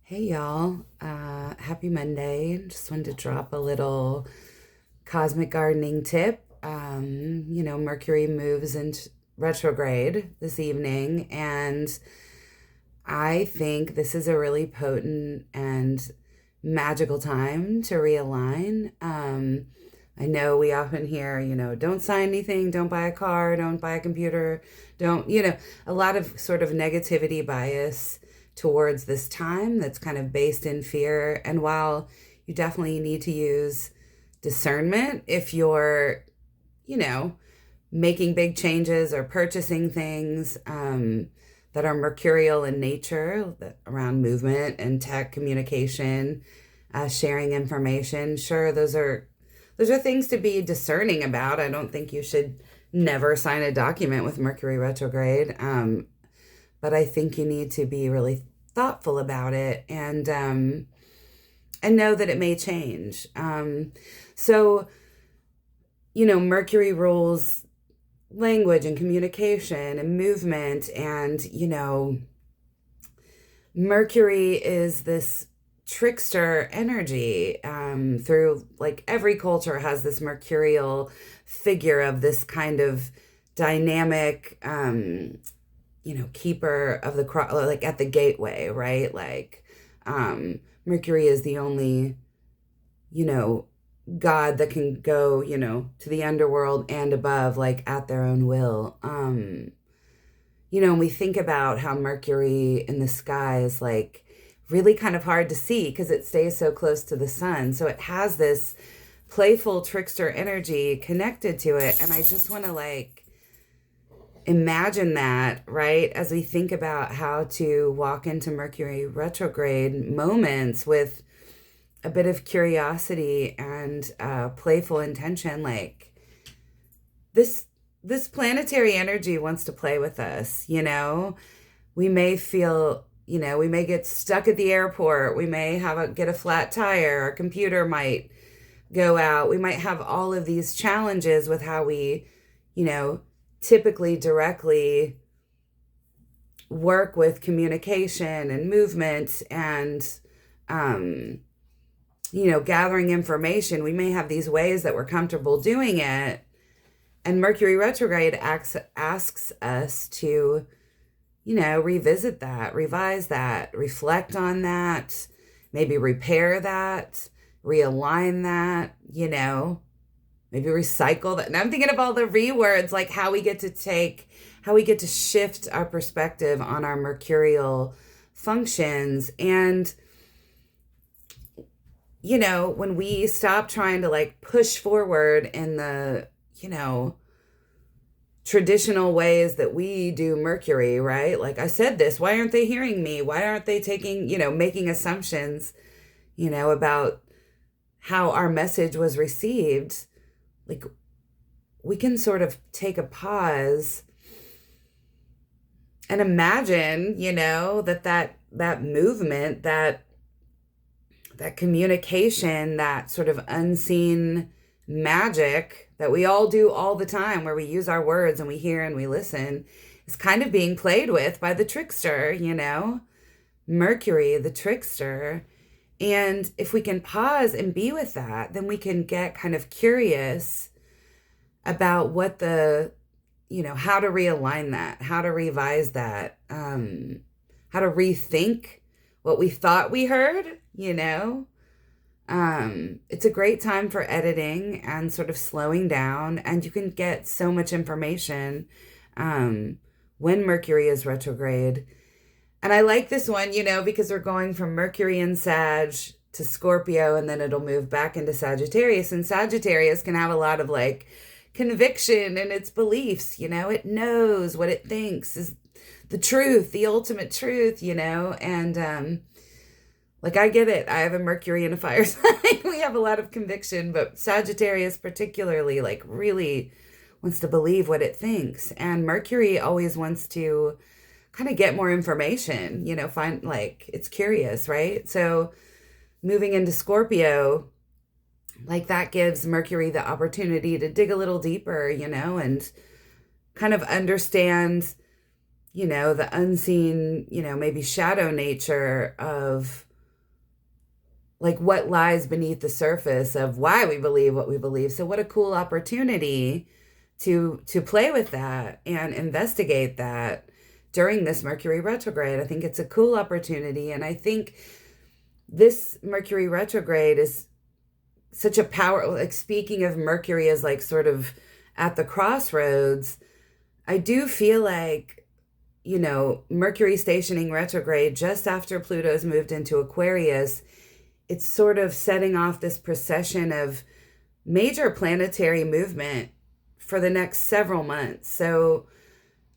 Hey y'all, happy Monday. Just wanted to drop a little cosmic gardening tip. Mercury moves into retrograde this evening, and I think this is a really potent and magical time to realign. I know we often hear, don't sign anything, don't buy a car, don't buy a computer, don't, a lot of sort of negativity bias towards this time that's kind of based in fear. And while you definitely need to use discernment if you're, you know, making big changes or purchasing things that are mercurial in nature, around movement and tech communication, sharing information. Sure, those are things to be discerning about. I don't think you should never sign a document with Mercury retrograde, but I think you need to be really thoughtful about it and know that it may change. So Mercury rules language and communication and movement, and Mercury is this trickster energy. Through, like, every culture has this mercurial figure of this kind of dynamic, keeper of the cross, like at the gateway, right? Like, Mercury is the only, you know, god that can go, to the underworld and above, like at their own will. And we think about how Mercury in the sky is like really kind of hard to see because it stays so close to the sun. So it has this playful trickster energy connected to it. And I just want to like imagine that, right? As we think about how to walk into Mercury retrograde moments with a bit of curiosity and playful intention, like this planetary energy wants to play with us. We may feel, we may get stuck at the airport, we may get a flat tire, our computer might go out, we might have all of these challenges with how we, typically directly work with communication and movement and gathering information. We may have these ways that we're comfortable doing it. And Mercury retrograde asks us to, revisit that, revise that, reflect on that, maybe repair that, realign that, maybe recycle that. And I'm thinking of all the words, like how we get to shift our perspective on our mercurial functions. And when we stop trying to like push forward in the, traditional ways that we do Mercury, right? Like, I said this, why aren't they hearing me? Why aren't they taking, making assumptions, about how our message was received? Like, we can sort of take a pause and imagine, that movement, that communication, that sort of unseen magic that we all do all the time, where we use our words and we hear and we listen, is kind of being played with by the trickster, Mercury, the trickster. And if we can pause and be with that, then we can get kind of curious about what how to realign that, how to revise that, how to rethink what we thought we heard. It's a great time for editing and sort of slowing down, and you can get so much information when Mercury is retrograde. And I like this one, because we're going from Mercury in Sag to Scorpio, and then it'll move back into Sagittarius. And Sagittarius can have a lot of like conviction in its beliefs. It knows what it thinks is the truth, the ultimate truth, and like, I get it. I have a Mercury and a fire sign. We have a lot of conviction, but Sagittarius particularly, like, really wants to believe what it thinks. And Mercury always wants to kind of get more information, find, like, it's curious, right? So moving into Scorpio, like, that gives Mercury the opportunity to dig a little deeper, and kind of understand, the unseen, maybe shadow nature of like what lies beneath the surface of why we believe what we believe. So what a cool opportunity to play with that and investigate that during this Mercury retrograde. I think it's a cool opportunity, and I think this Mercury retrograde is such a power, like speaking of Mercury as like sort of at the crossroads, I do feel like, Mercury stationing retrograde just after Pluto's moved into Aquarius, it's sort of setting off this procession of major planetary movement for the next several months. So,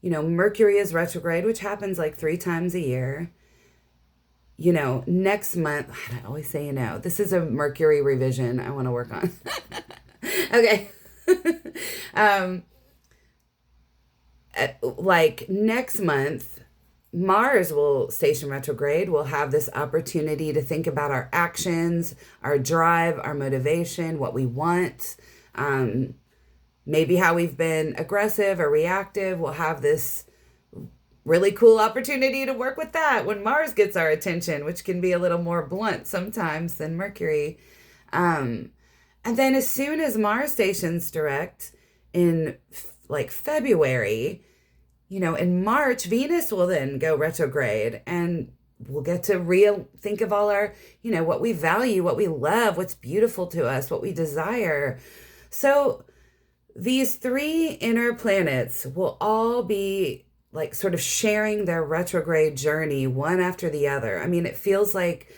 Mercury is retrograde, which happens like 3 times a year. Next month, I always say, this is a Mercury revision I want to work on. Okay. Like next month, Mars will station retrograde. We'll have this opportunity to think about our actions, our drive, our motivation, what we want, maybe how we've been aggressive or reactive. We'll have this really cool opportunity to work with that when Mars gets our attention, which can be a little more blunt sometimes than Mercury. And then as soon as Mars stations direct in like February, in March, Venus will then go retrograde, and we'll get to think of all our, what we value, what we love, what's beautiful to us, what we desire. So these 3 inner planets will all be like sort of sharing their retrograde journey one after the other. I mean, it feels like,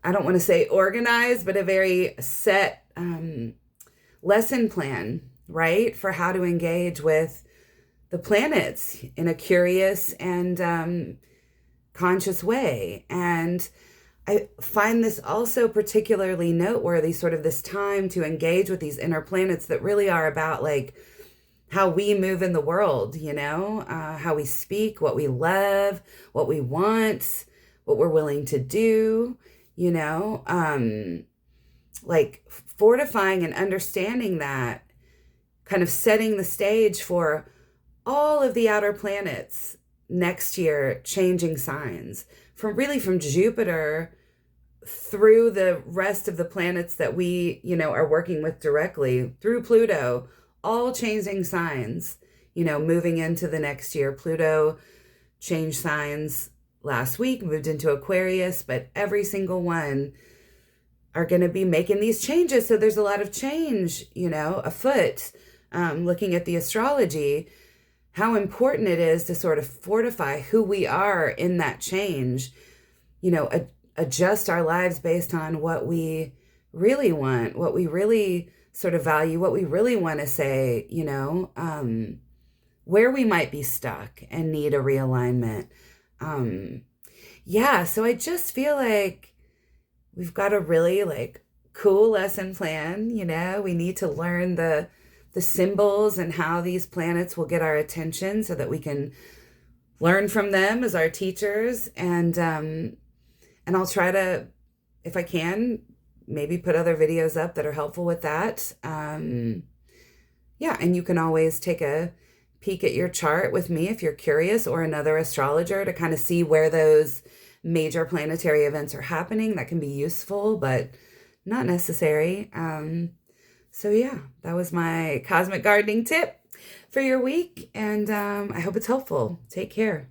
I don't want to say organized, but a very set lesson plan, right? For how to engage with the planets in a curious and conscious way. And I find this also particularly noteworthy, sort of this time to engage with these inner planets that really are about like how we move in the world, how we speak, what we love, what we want, what we're willing to do, like fortifying and understanding that, kind of setting the stage for all of the outer planets next year, changing signs from Jupiter through the rest of the planets that we, are working with directly, through Pluto, all changing signs, moving into the next year. Pluto changed signs last week, moved into Aquarius, but every single one are going to be making these changes. So there's a lot of change, afoot. Looking at the astrology, how important it is to sort of fortify who we are in that change, adjust our lives based on what we really want, what we really sort of value, what we really want to say, where we might be stuck and need a realignment. So I just feel like we've got a really like cool lesson plan. We need to learn the symbols and how these planets will get our attention so that we can learn from them as our teachers. And I'll try to, if I can, maybe put other videos up that are helpful with that. And you can always take a peek at your chart with me if you're curious, or another astrologer, to kind of see where those major planetary events are happening. That can be useful, but not necessary. That was my cosmic gardening tip for your week, and I hope it's helpful. Take care.